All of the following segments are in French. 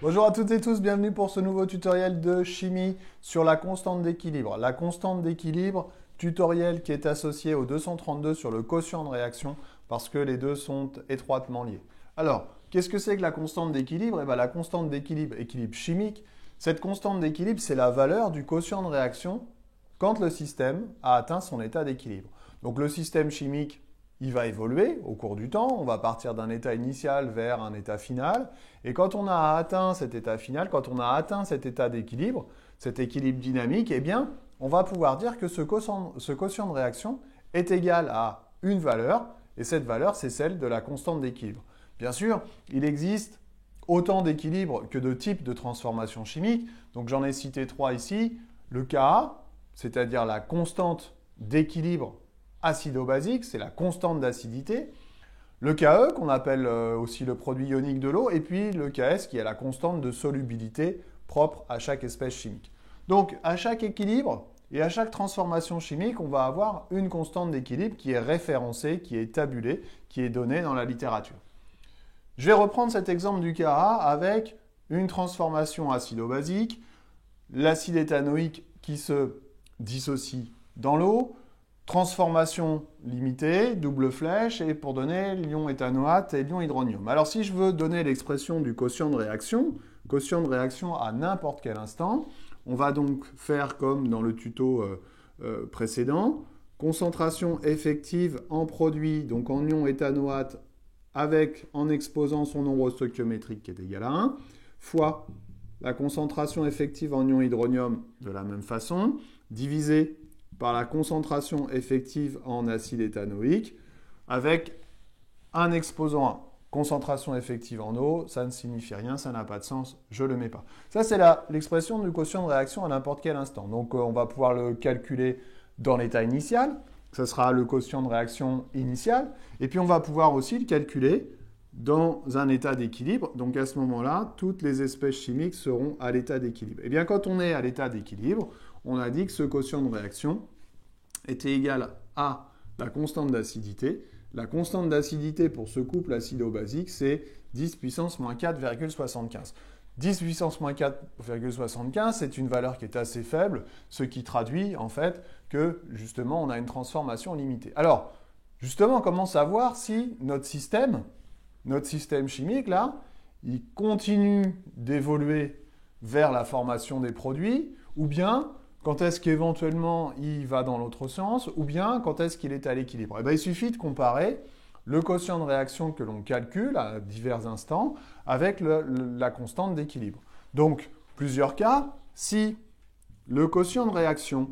Bonjour à toutes et tous, bienvenue pour ce nouveau tutoriel de chimie sur la constante d'équilibre. La constante d'équilibre, tutoriel qui est associé au 232 sur le quotient de réaction parce que les deux sont étroitement liés. Alors, qu'est-ce que c'est que la constante d'équilibre? Eh bien, la constante d'équilibre, équilibre chimique, cette constante d'équilibre, c'est la valeur du quotient de réaction quand le système a atteint son état d'équilibre. Donc le système chimique, il va évoluer au cours du temps. On va partir d'un état initial vers un état final. Et quand on a atteint cet état final, quand on a atteint cet état d'équilibre, cet équilibre dynamique, eh bien, on va pouvoir dire que ce quotient de réaction est égal à une valeur. Et cette valeur, c'est celle de la constante d'équilibre. Bien sûr, il existe autant d'équilibres que de types de transformations chimiques. Donc j'en ai cité trois ici. Le Ka, c'est-à-dire la constante d'équilibre acido-basique, c'est la constante d'acidité. Le Ke, qu'on appelle aussi le produit ionique de l'eau, et puis le Ks, qui est la constante de solubilité propre à chaque espèce chimique. Donc, à chaque équilibre et à chaque transformation chimique, on va avoir une constante d'équilibre qui est référencée, qui est tabulée, qui est donnée dans la littérature. Je vais reprendre cet exemple du Ka avec une transformation acido-basique, l'acide éthanoïque qui se dissocie dans l'eau, transformation limitée, double flèche, et pour donner l'ion éthanoate et l'ion hydronium. Alors si je veux donner l'expression du quotient de réaction à n'importe quel instant, on va donc faire comme dans le tuto précédent, concentration effective en produit, donc en ion éthanoate, en exposant son nombre stoichiométrique qui est égal à 1, fois la concentration effective en ion hydronium de la même façon, divisé par la concentration effective en acide éthanoïque, avec un exposant 1. Concentration effective en eau, ça ne signifie rien, ça n'a pas de sens, je ne le mets pas. Ça, c'est l'expression du quotient de réaction à n'importe quel instant. Donc, on va pouvoir le calculer dans l'état initial, ça sera le quotient de réaction initial, et puis on va pouvoir aussi le calculer dans un état d'équilibre. Donc, à ce moment-là, toutes les espèces chimiques seront à l'état d'équilibre. Et bien, quand on est à l'état d'équilibre, on a dit que ce quotient de réaction était égal à la constante d'acidité. La constante d'acidité pour ce couple acido-basique, c'est 10 puissance moins 4,75. 10 puissance moins 4,75, c'est une valeur qui est assez faible, ce qui traduit en fait que justement on a une transformation limitée. Alors, justement, comment savoir si notre système chimique là, il continue d'évoluer vers la formation des produits, ou bien quand est-ce qu'éventuellement il va dans l'autre sens, ou bien quand est-ce qu'il est à l'équilibre. Il suffit de comparer le quotient de réaction que l'on calcule à divers instants avec la constante d'équilibre. Donc, plusieurs cas, si le quotient de réaction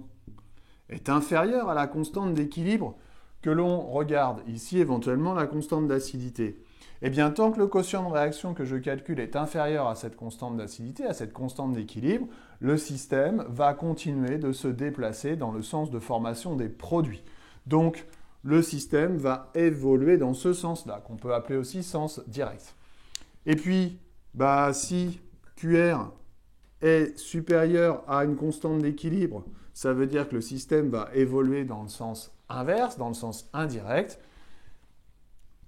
est inférieur à la constante d'équilibre que l'on regarde, ici éventuellement la constante d'acidité, eh bien, tant que le quotient de réaction que je calcule est inférieur à cette constante d'acidité, à cette constante d'équilibre, le système va continuer de se déplacer dans le sens de formation des produits. Donc, le système va évoluer dans ce sens-là, qu'on peut appeler aussi sens direct. Et puis, si QR est supérieur à une constante d'équilibre, ça veut dire que le système va évoluer dans le sens inverse, dans le sens indirect.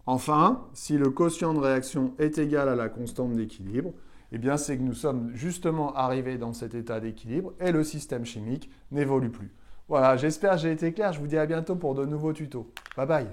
Enfin, si le quotient de réaction est égal à la constante d'équilibre, eh bien c'est que nous sommes justement arrivés dans cet état d'équilibre et le système chimique n'évolue plus. Voilà, j'espère que j'ai été clair. Je vous dis à bientôt pour de nouveaux tutos. Bye bye.